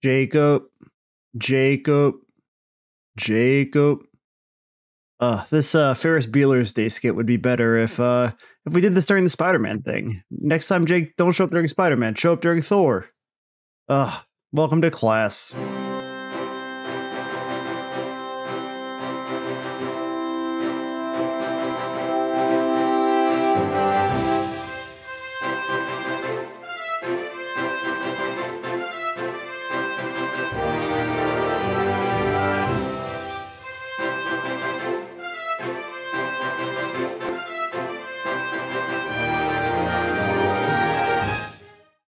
Jacob, Jacob, Jacob. This Ferris Bueller's Day skit would be better if we did this during the Spider-Man thing. Next time, Jake, don't show up during Spider-Man. Show up during Thor. Welcome to class.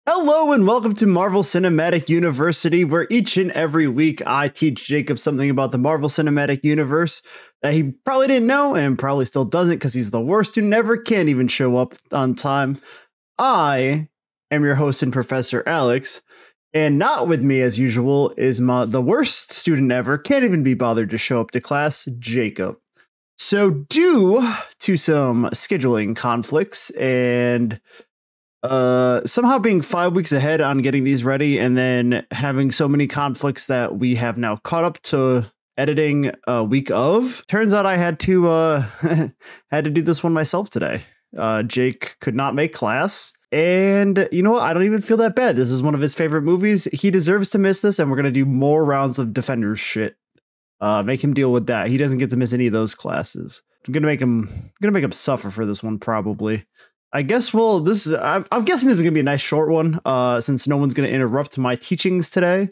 Hello and welcome to Marvel Cinematic University, where each and every week I teach Jacob something about the Marvel Cinematic Universe that he probably didn't know and probably still doesn't because he's the worst who never can even show up on time. I am your host and Professor Alix, and not with me as usual is the worst student ever, can't even be bothered to show up to class, Jacob. So due to some scheduling conflicts and somehow being 5 weeks ahead on getting these ready and then having so many conflicts that we have now caught up to editing a week of, turns out I had to had to do this one myself today. Jake could not make class, and you know what, I don't even feel that bad. This is one of his favorite movies. He deserves to miss this, and we're gonna do more rounds of Defenders shit. Make him deal with that. He doesn't get to miss any of those classes. I'm gonna make him suffer for this one, probably. I guess I'm guessing this is gonna be a nice short one, since no one's gonna interrupt my teachings today.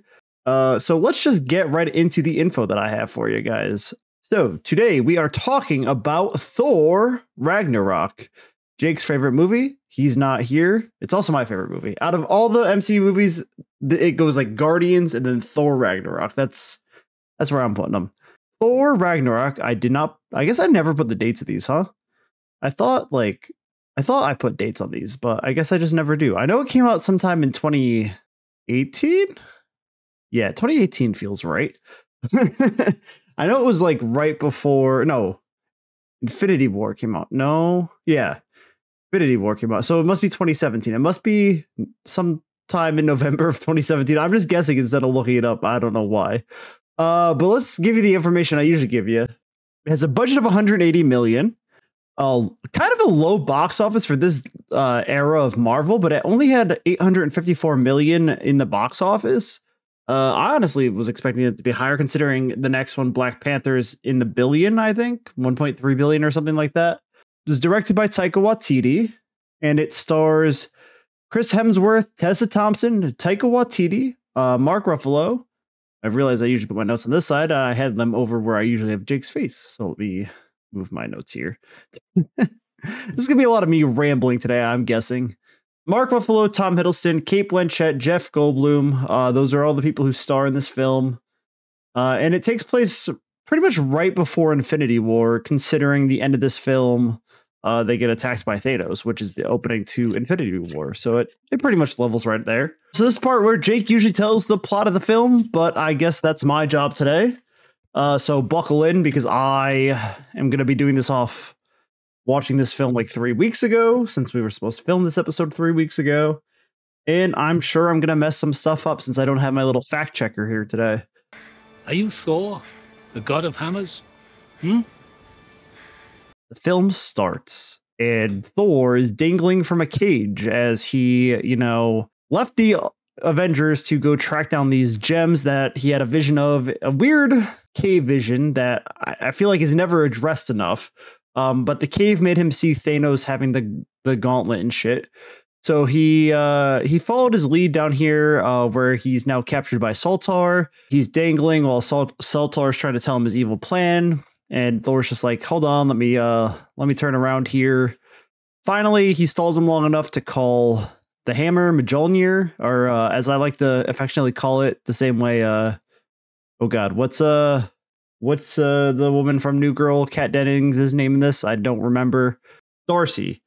So let's just get right into the info that I have for you guys. So today we are talking about Thor Ragnarok, Jake's favorite movie. He's not here. It's also my favorite movie. Out of all the MCU movies, it goes like Guardians and then Thor Ragnarok. That's where I'm putting them. Thor Ragnarok. I guess I never put the dates of these, huh? I thought I put dates on these, but I guess I just never do. I know it came out sometime in 2018. Yeah, 2018 feels right. I know it was like right before, Infinity War came out. Infinity War came out. So it must be 2017. It must be sometime in November of 2017. I'm just guessing instead of looking it up. I don't know why. But let's give you the information I usually give you. It has a budget of 180 million. Kind of a low box office for this era of Marvel, but it only had 854 million in the box office. I honestly was expecting it to be higher, considering the next one, Black Panther, is in the billion, I think, 1.3 billion or something like that. It was directed by Taika Waititi, and it stars Chris Hemsworth, Tessa Thompson, Taika Waititi, Mark Ruffalo. I realized I usually put my notes on this side. I had them over where I usually have Jake's face, so let me move my notes here. This is gonna be a lot of me rambling today, I'm guessing. Mark Ruffalo, Tom Hiddleston, Cate Blanchett, Jeff Goldblum. Those are all the people who star in this film. And it takes place pretty much right before Infinity War, considering the end of this film, they get attacked by Thanos, which is the opening to Infinity War. So it pretty much levels right there. So this part where Jake usually tells the plot of the film, but I guess that's my job today. So buckle in, because I am going to be doing this off watching this film like 3 weeks ago, since we were supposed to film this episode 3 weeks ago. And I'm sure I'm going to mess some stuff up since I don't have my little fact checker here today. Are you Thor, the god of hammers? The film starts and Thor is dangling from a cage as he, left the Avengers to go track down these gems that he had a vision of, a weird cave vision that I feel like is never addressed enough. But the cave made him see Thanos having the gauntlet and shit. So he followed his lead down here, where he's now captured by Sultar. He's dangling while Sultar is trying to tell him his evil plan. And Thor's just like, hold on, let me turn around here. Finally, he stalls him long enough to call the hammer Mjolnir, or as I like to affectionately call it, the same way. Oh God, what's the woman from New Girl, Kat Dennings' name in this? I don't remember. Darcy.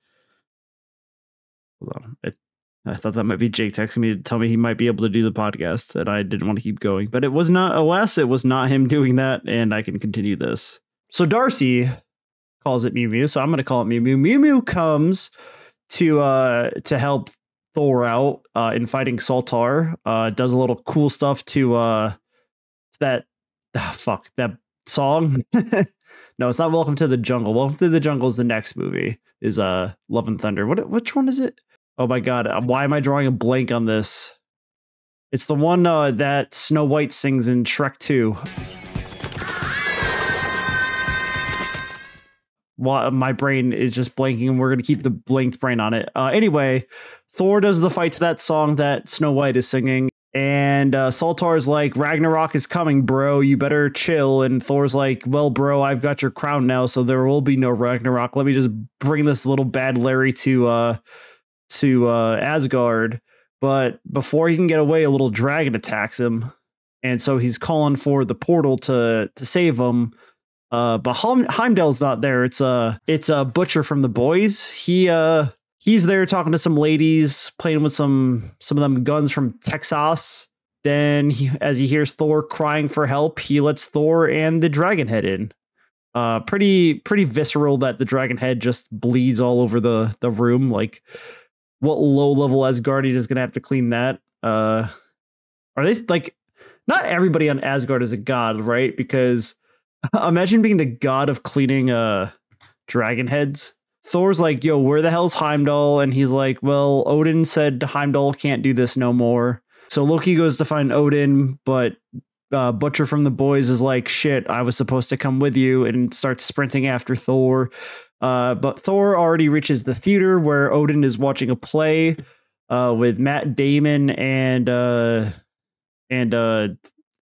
Hold on. I thought that might be Jake texting me to tell me he might be able to do the podcast, and I didn't want to keep going. But it was not, alas, it was not him doing that, and I can continue this. So Darcy calls it Mew Mew, so I'm going to call it Mew Mew. Mew Mew comes to help Thor out in fighting Saltar. Does a little cool stuff to that that song. No, it's not Welcome to the Jungle. Welcome to the Jungle is the next movie. Is Love and Thunder. Which one is it? Oh my god, why am I drawing a blank on this? It's the one that Snow White sings in Shrek 2. My brain is just blanking, and we're going to keep the blanked brain on it. Anyway, Thor does the fight to that song that Snow White is singing. And Saltar's like, Ragnarok is coming, bro. You better chill. And Thor's like, well, bro, I've got your crown now, so there will be no Ragnarok. Let me just bring this little bad Larry to Asgard. But before he can get away, a little dragon attacks him. And so he's calling for the portal to save him. But Heimdall's not there. It's a Butcher from The Boys. He's there talking to some ladies, playing with some of them guns from Texas. Then as he hears Thor crying for help, he lets Thor and the dragon head in. Pretty visceral that the dragon head just bleeds all over the room. Like, what low-level Asgardian is going to have to clean that? Are they, like, not everybody on Asgard is a god, right? Because imagine being the god of cleaning dragon heads. Thor's like, yo, where the hell's Heimdall? And he's like, well, Odin said Heimdall can't do this no more. So Loki goes to find Odin, but Butcher from The Boys is like, shit, I was supposed to come with you, and starts sprinting after Thor. But Thor already reaches the theater where Odin is watching a play with Matt Damon and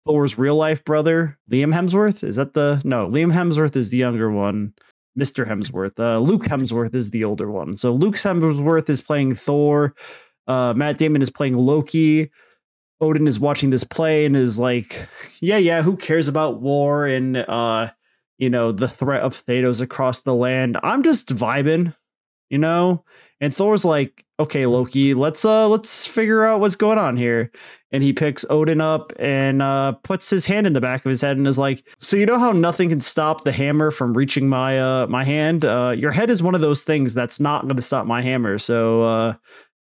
Thor's real life brother, Liam Hemsworth. Is that Liam Hemsworth is the younger one. Mr. Hemsworth. Luke Hemsworth is the older one. So Luke Hemsworth is playing Thor. Matt Damon is playing Loki. Odin is watching this play and is like, yeah, who cares about war and the threat of Thanos across the land? I'm just vibing, And Thor's like, okay, Loki, let's figure out what's going on here. And he picks Odin up and puts his hand in the back of his head and is like, so you know how nothing can stop the hammer from reaching my hand? Your head is one of those things that's not going to stop my hammer. So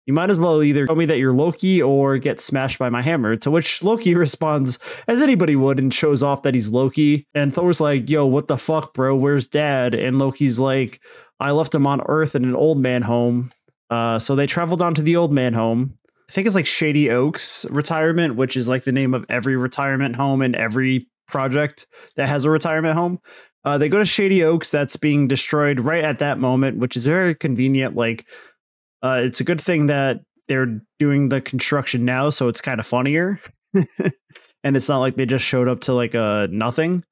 you might as well either tell me that you're Loki or get smashed by my hammer. To which Loki responds, as anybody would, and shows off that he's Loki. And Thor's like, yo, what the fuck, bro? Where's Dad? And Loki's like, I left him on Earth in an old man home. So they traveled on to the old man home. I think it's like Shady Oaks Retirement, which is like the name of every retirement home in every project that has a retirement home. They go to Shady Oaks that's being destroyed right at that moment, which is very convenient. Like, it's a good thing that they're doing the construction now, so it's kind of funnier. And it's not like they just showed up to like a nothing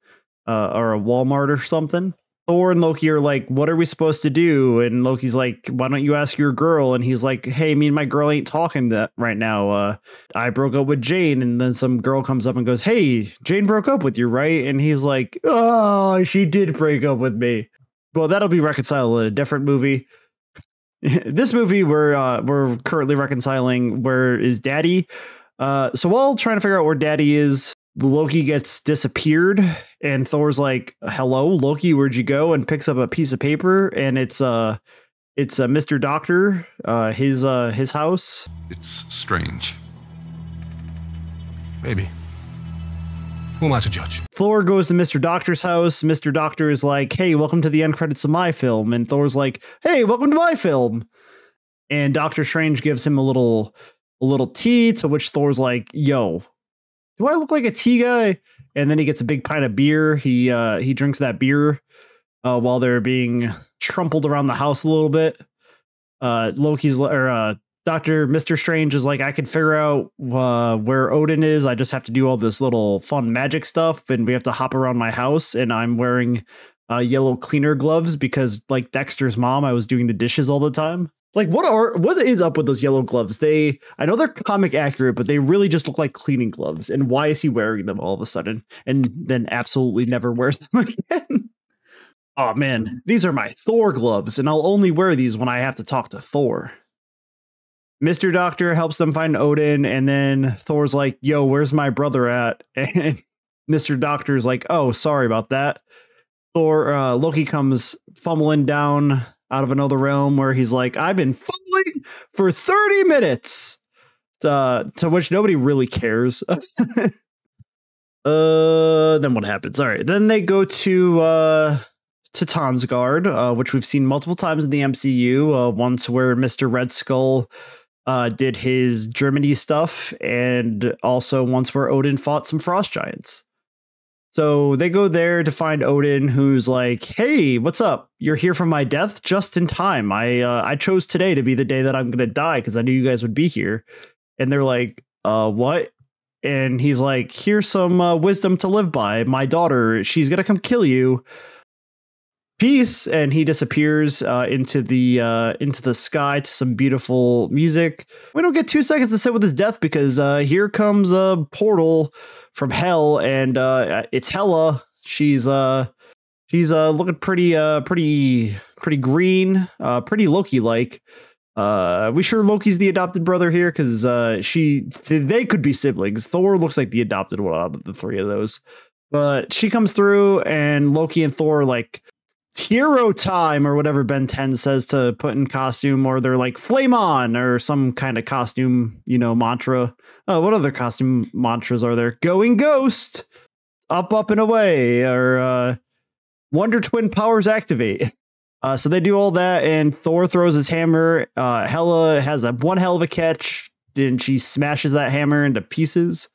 or a Walmart or something. Thor and Loki are like, what are we supposed to do? And Loki's like, why don't you ask your girl? And he's like, hey, me and my girl ain't talking that right now. I broke up with Jane. And then some girl comes up and goes, hey, Jane broke up with you, right? And he's like, oh, she did break up with me. Well, that'll be reconciled in a different movie. This movie, we're currently reconciling where is Daddy. So while trying to figure out where Daddy is, Loki gets disappeared, and Thor's like, hello, Loki, where'd you go? And picks up a piece of paper, and it's Mr. Doctor, his house. It's strange. Maybe. Who am I to judge? Thor goes to Mr. Doctor's house. Mr. Doctor is like, hey, welcome to the end credits of my film. And Thor's like, hey, welcome to my film. And Doctor Strange gives him a little tea, to which Thor's like, yo, do I look like a tea guy? And then he gets a big pint of beer. He drinks that beer while they're being trampled around the house a little bit. Mr. Strange is like, I can figure out where Odin is. I just have to do all this little fun magic stuff, and we have to hop around my house. And I'm wearing yellow cleaner gloves because, like Dexter's mom, I was doing the dishes all the time. Like, what is up with those yellow gloves? I know they're comic accurate, but they really just look like cleaning gloves. And why is he wearing them all of a sudden and then absolutely never wears them again? Oh man, these are my Thor gloves, and I'll only wear these when I have to talk to Thor. Mr. Doctor helps them find Odin, and then Thor's like, yo, where's my brother at? And Mr. Doctor's like, oh, sorry about that. Loki comes fumbling down out of another realm where he's like, I've been falling for 30 minutes. To which nobody really cares. Then what happens? All right. Then they go to Tansgard, which we've seen multiple times in the MCU. Once where Mr. Red Skull did his Germany stuff, and also once where Odin fought some frost giants. So they go there to find Odin, who's like, "Hey, what's up? You're here for my death just in time. I chose today to be the day that I'm gonna die because I knew you guys would be here." And they're like, what? And he's like, here's some wisdom to live by. My daughter, she's gonna come kill you. Peace. And he disappears into the sky to some beautiful music. We don't get 2 seconds to sit with his death because here comes a portal from hell, and it's Hela. She's looking pretty green, pretty Loki like. We sure Loki's the adopted brother here because they could be siblings. Thor looks like the adopted one out of the three of those, but she comes through and Loki and Thor are like hero time or whatever Ben 10 says to put in costume, or they're like flame on or some kind of costume, mantra. What other costume mantras are there? Going ghost, up and away, or Wonder Twin powers activate. So they do all that, and Thor throws his hammer. Hela has one hell of a catch, and she smashes that hammer into pieces.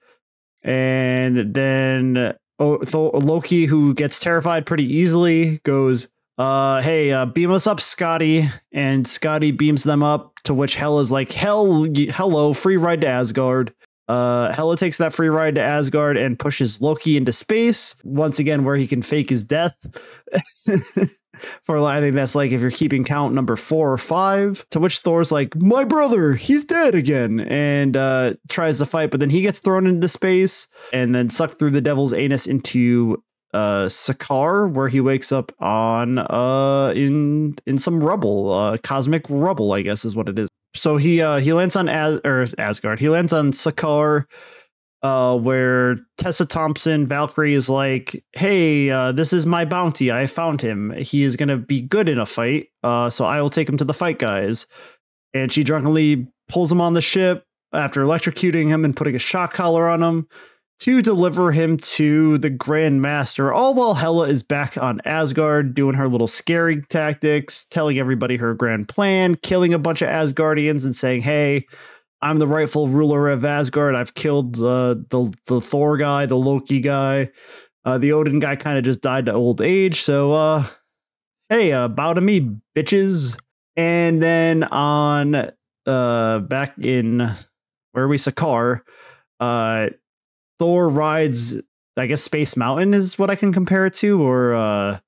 And then Loki, who gets terrified pretty easily, goes, hey, beam us up, Scotty. And Scotty beams them up, to which Hela's like, hello, free ride to Asgard. Hela takes that free ride to Asgard and pushes Loki into space, once again, where he can fake his death. I think that's like if you're keeping count, number 4 or 5, to which Thor's like, my brother, he's dead again, and tries to fight, but then he gets thrown into space and then sucked through the devil's anus into Sakaar, where he wakes up on in some rubble, cosmic rubble, I guess is what it is. So he lands on Asgard. He lands on Sakaar, where Tessa Thompson, Valkyrie, is like, hey, this is my bounty. I found him. He is going to be good in a fight. So I will take him to the fight, guys. And she drunkenly pulls him on the ship after electrocuting him and putting a shock collar on him to deliver him to the Grand Master, all while Hela is back on Asgard doing her little scary tactics, telling everybody her grand plan, killing a bunch of Asgardians and saying, hey, I'm the rightful ruler of Asgard. I've killed the Thor guy, the Loki guy. The Odin guy kind of just died to old age. So, hey, bow to me, bitches. And then on back in where we Sakaar, Thor rides, I guess, Space Mountain is what I can compare it to, or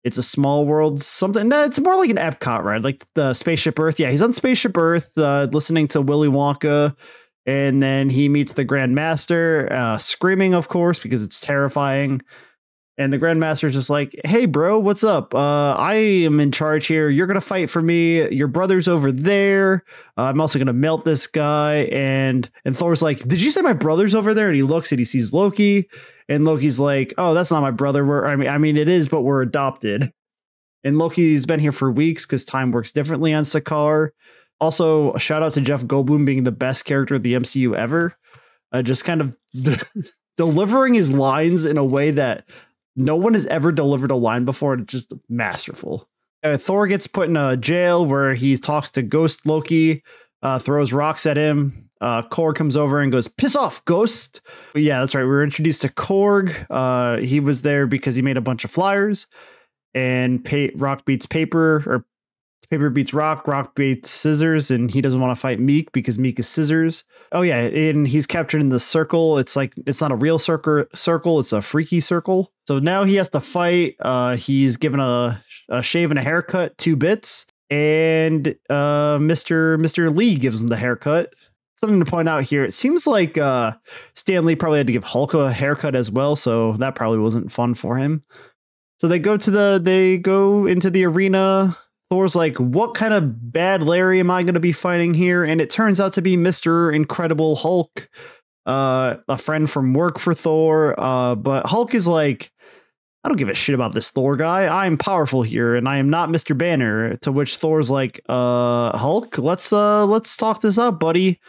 it's a small world something. No, it's more like an Epcot ride, like the Spaceship Earth. Yeah, he's on Spaceship Earth, listening to Willy Wonka, and then he meets the Grand Master, screaming, of course, because it's terrifying. And the Grand Master's just like, hey, bro, what's up? I am in charge here. You're going to fight for me. Your brother's over there. I'm also going to melt this guy. And Thor's like, did you say my brother's over there? And he looks and he sees Loki. And Loki's like, oh, that's not my brother. I mean, it is, but we're adopted. And Loki's been here for weeks because time works differently on Sakaar. Also, a shout out to Jeff Goldblum being the best character of the MCU ever. Just kind of delivering his lines in a way that no one has ever delivered a line before. It's just masterful. Thor gets put in a jail where he talks to Ghost Loki, throws rocks at him. Korg comes over and goes, piss off, Ghost. But yeah, that's right. We were introduced to Korg. He was there because he made a bunch of flyers, and rock beats paper, or paper beats rock beats scissors, and he doesn't want to fight Meek because Meek is scissors. Oh yeah, and he's captured in the circle. It's like, it's not a real circle, it's a freaky circle. So now he has to fight. He's given a shave and a haircut, 2 bits, and Mr. Lee gives him the haircut. Something to point out here, it seems like Stan Lee probably had to give Hulk a haircut as well, so that probably wasn't fun for him. So they go into the arena. Thor's like, what kind of bad Larry am I going to be fighting here? And it turns out to be Mr. Incredible Hulk, a friend from work for Thor. But Hulk is like, I don't give a shit about this Thor guy. I'm powerful here, and I am not Mr. Banner. To which Thor's like, Hulk, let's talk this up, buddy.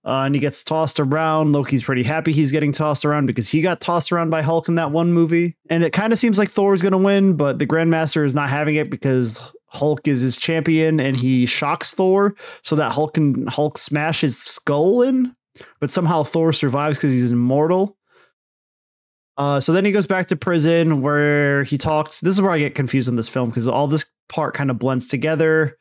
And he gets tossed around. Loki's pretty happy he's getting tossed around because he got tossed around by Hulk in that one movie. And it kind of seems like Thor's going to win, but the Grandmaster is not having it because Hulk is his champion and he shocks Thor so that Hulk smash his skull in. But somehow Thor survives because he's immortal. So then he goes back to prison where he talks. This is where I get confused in this film because all this part kind of blends together.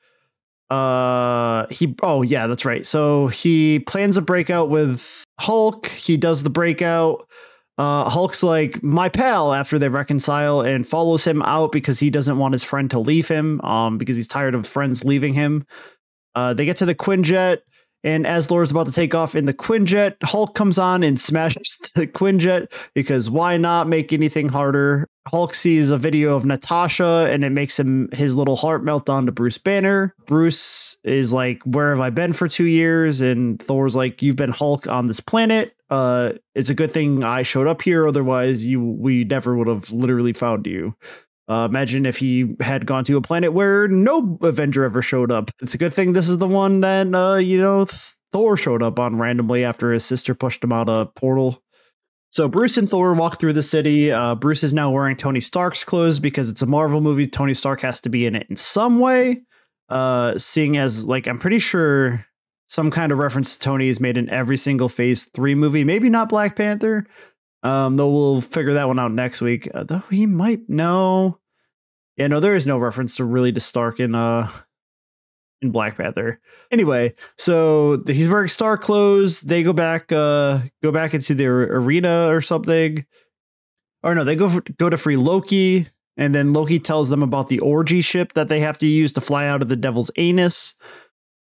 That's right. So he plans a breakout with Hulk. He does the breakout. Hulk's like, my pal, after they reconcile, and follows him out because he doesn't want his friend to leave him, because he's tired of friends leaving him. They get to the Quinjet, and as Thor's about to take off in the Quinjet, Hulk comes on and smashes the Quinjet because why not make anything harder? Hulk sees a video of Natasha and it makes his little heart melt onto Bruce Banner. Bruce is like, where have I been for 2 years? And Thor's like, you've been Hulk on this planet. It's a good thing I showed up here. Otherwise, we never would have literally found you. Imagine if he had gone to a planet where no Avenger ever showed up. It's a good thing this is the one that, Thor showed up on randomly after his sister pushed him out a portal. So Bruce and Thor walk through the city. Bruce is now wearing Tony Stark's clothes because it's a Marvel movie. Tony Stark has to be in it in some way. Seeing as, like, I'm pretty sure some kind of reference to Tony is made in every single Phase 3 movie. Maybe not Black Panther. Though we'll figure that one out next week. Though he might know. Yeah, no, there is no reference to Stark in Black Panther. Anyway, so he's wearing Stark clothes. They go back into their arena or something. Or no, they go to free Loki, and then Loki tells them about the orgy ship that they have to use to fly out of the Devil's Anus.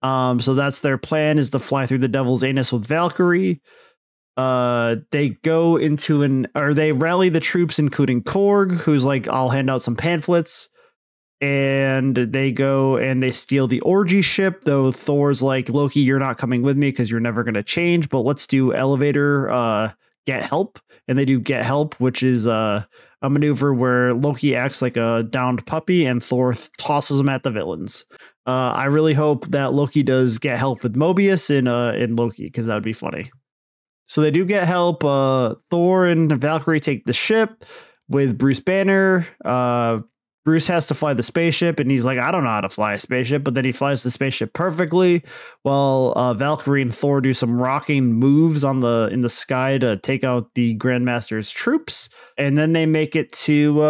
So that's their plan, is to fly through the Devil's Anus with Valkyrie. They rally the troops, including Korg, who's like, I'll hand out some pamphlets. And they go and they steal the orgy ship, though Thor's like, Loki, you're not coming with me because you're never going to change, but let's do elevator, get help. And they do get help, which is a maneuver where Loki acts like a downed puppy and Thor tosses him at the villains. I really hope that Loki does get help with Mobius in Loki, because that would be funny. So they do get help. Thor and Valkyrie take the ship with Bruce Banner. Bruce has to fly the spaceship, and he's like, I don't know how to fly a spaceship, but then he flies the spaceship perfectly, while Valkyrie and Thor do some rocking moves in the sky to take out the Grandmaster's troops, and then they make it to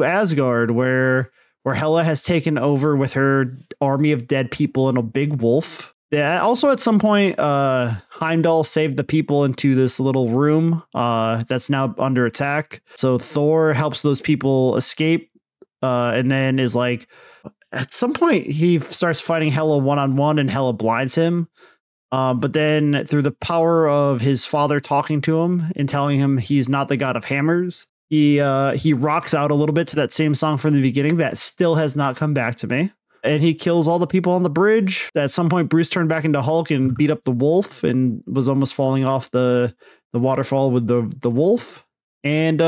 Asgard, where Hela has taken over with her army of dead people and a big wolf. Yeah. Also, at some point, Heimdall saved the people into this little room that's now under attack. So Thor helps those people escape. And then is like, at some point he starts fighting Hela one-on-one and Hela blinds him. But then through the power of his father talking to him and telling him he's not the god of hammers, he rocks out a little bit to that same song from the beginning that still has not come back to me. And he kills all the people on the bridge. At some point, Bruce turned back into Hulk and beat up the wolf and was almost falling off the waterfall with the wolf. And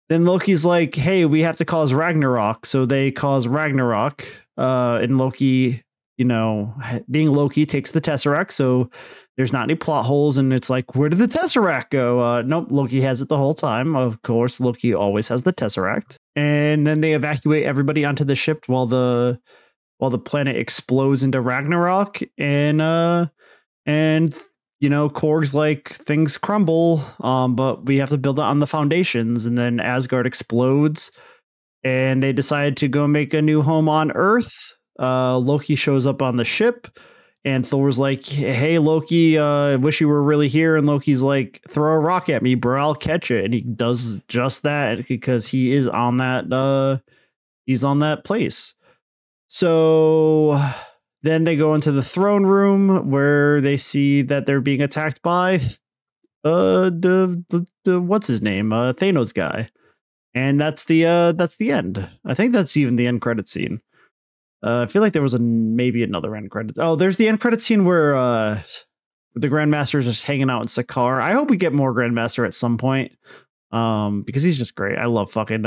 then Loki's like, hey, we have to cause Ragnarok. So they cause Ragnarok. And Loki, being Loki, takes the Tesseract. So there's not any plot holes. And it's like, where did the Tesseract go? Nope, Loki has it the whole time. Of course, Loki always has the Tesseract. And then they evacuate everybody onto the ship while the planet explodes into Ragnarok. And Korg's like, things crumble, but we have to build it on the foundations. And then Asgard explodes, and they decide to go make a new home on Earth. Loki shows up on the ship, and Thor's like, hey, Loki, I wish you were really here. And Loki's like, throw a rock at me, bro, I'll catch it. And he does just that because he is on that, he's on that place. So then they go into the throne room where they see that they're being attacked by the what's his name? Thanos guy. And that's the end. I think that's even the end credit scene. I feel like there was maybe another end credit. Oh, there's the end credit scene where the Grandmaster is just hanging out in Sakaar. I hope we get more Grandmaster at some point. Because he's just great. I love fucking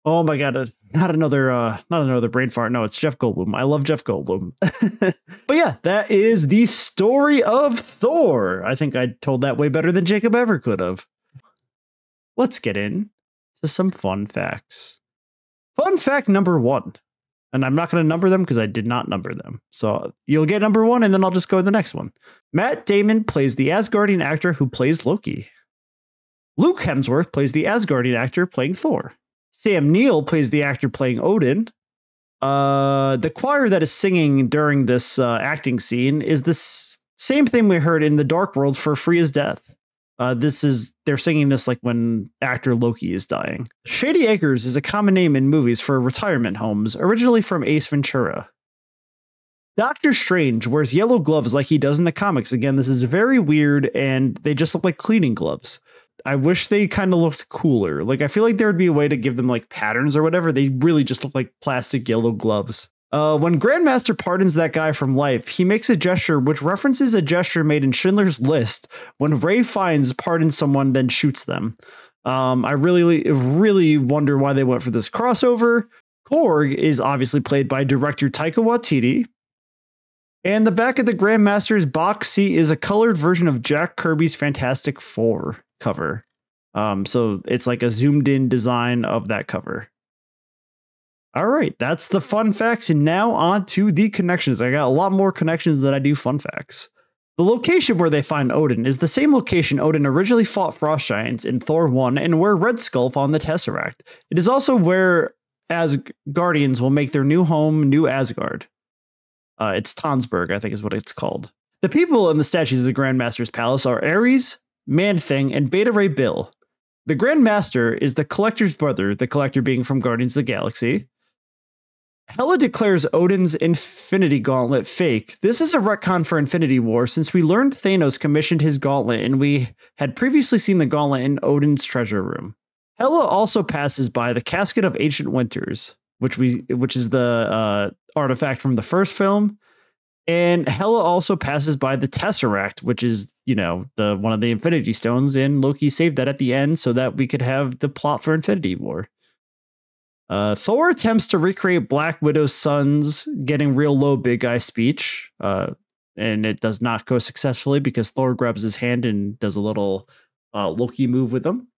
oh my god, not another brain fart. No, it's Jeff Goldblum. I love Jeff Goldblum. But yeah, that is the story of Thor. I think I told that way better than Jacob ever could have. Let's get in to some fun facts. Fun fact number 1. And I'm not going to number them because I did not number them. So you'll get number 1 and then I'll just go to the next one. Matt Damon plays the Asgardian actor who plays Loki. Luke Hemsworth plays the Asgardian actor playing Thor. Sam Neill plays the actor playing Odin. The choir that is singing during this acting scene is the same thing we heard in The Dark World for Freya's death. They're singing this like when actor Loki is dying. Shady Acres is a common name in movies for retirement homes, originally from Ace Ventura. Doctor Strange wears yellow gloves like he does in the comics. Again, this is very weird, and they just look like cleaning gloves. I wish they kind of looked cooler. Like, I feel like there would be a way to give them like patterns or whatever. They really just look like plastic yellow gloves. When Grandmaster pardons that guy from life, he makes a gesture which references a gesture made in Schindler's List when Ray Fiennes pardons someone, then shoots them. I really wonder why they went for this crossover. Korg is obviously played by director Taika Waititi. And the back of the Grandmaster's box seat is a colored version of Jack Kirby's Fantastic Four cover. So it's like a zoomed in design of that cover. All right, that's the fun facts, and now on to the connections. I got a lot more connections than I do fun facts. The location where they find Odin is the same location Odin originally fought Frost Giants in Thor 1 and where Red Skull found the Tesseract. It is also where Asgardians will make their new home, New Asgard. It's Tonsberg, I think is what it's called. The people in the statues of the Grandmaster's palace are Ares, Man-Thing, and Beta Ray Bill. The Grandmaster is the Collector's brother, the Collector being from Guardians of the Galaxy. Hela declares Odin's Infinity Gauntlet fake. This is a retcon for Infinity War since we learned Thanos commissioned his gauntlet and we had previously seen the gauntlet in Odin's treasure room. Hela also passes by the Casket of Ancient Winters, which is the artifact from the first film. And Hela also passes by the Tesseract, which is, the one of the Infinity Stones, and Loki saved that at the end so that we could have the plot for Infinity War. Thor attempts to recreate Black Widow's son's getting real low big guy speech, and it does not go successfully because Thor grabs his hand and does a little Loki move with him.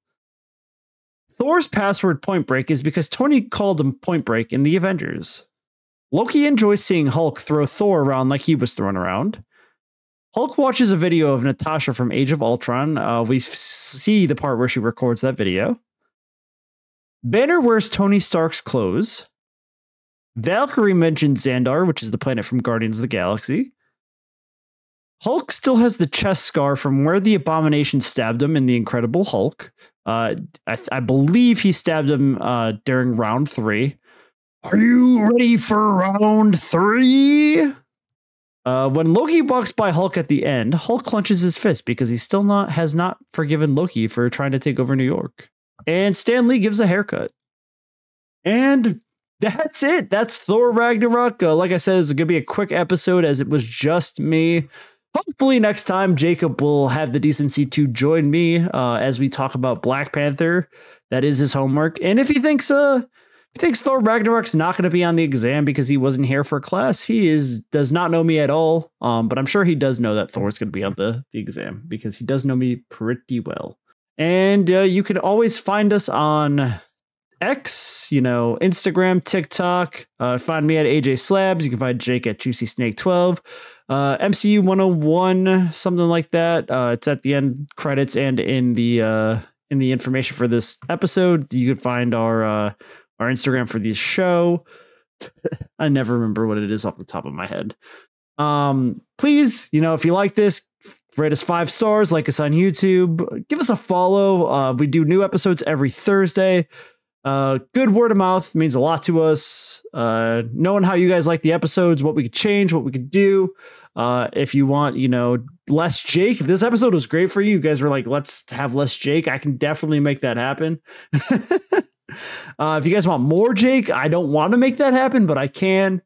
Thor's password Point Break is because Tony called him Point Break in the Avengers. Loki enjoys seeing Hulk throw Thor around like he was thrown around. Hulk watches a video of Natasha from Age of Ultron. We see the part where she records that video. Banner wears Tony Stark's clothes. Valkyrie mentions Xandar, which is the planet from Guardians of the Galaxy. Hulk still has the chest scar from where the Abomination stabbed him in The Incredible Hulk. I believe he stabbed him during round 3. Are you ready for round 3? When Loki walks by Hulk at the end, Hulk clenches his fist because he still has not forgiven Loki for trying to take over New York. And Stan Lee gives a haircut. And that's it. That's Thor Ragnarok. Like I said, it's going to be a quick episode as it was just me. Hopefully next time Jacob will have the decency to join me as we talk about Black Panther. That is his homework. And if he thinks Thor Ragnarok's not going to be on the exam because he wasn't here for class, does not know me at all. But I'm sure he does know that Thor's going to be on the exam because he does know me pretty well. And you can always find us on X, Instagram, TikTok. Find me at AJ Slabs. You can find Jake at Juicy Snake 12. MCU 101, something like that. It's at the end credits and in the information for this episode. You can find our Instagram for the show. I never remember what it is off the top of my head. Please, if you like this, rate us 5 stars, like us on YouTube, give us a follow. We do new episodes every Thursday. Good word of mouth means a lot to us. Knowing how you guys like the episodes, what we could change, what we could do. If you want, less Jake, if this episode was great for you, you guys were like, let's have less Jake, I can definitely make that happen. If you guys want more Jake, I don't want to make that happen, but I can.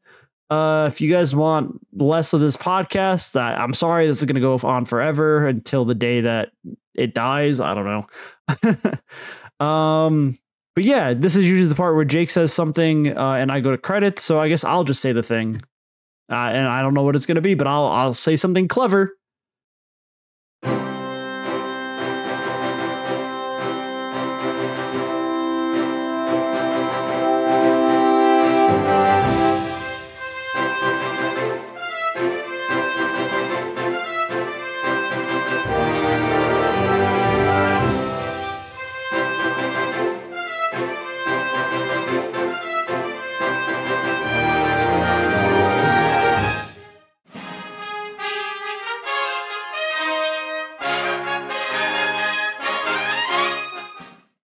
If you guys want less of this podcast, I'm sorry, this is going to go on forever until the day that it dies. I don't know. But yeah, this is usually the part where Jake says something and I go to credits. So I guess I'll just say the thing. And I don't know what it's going to be, but I'll say something clever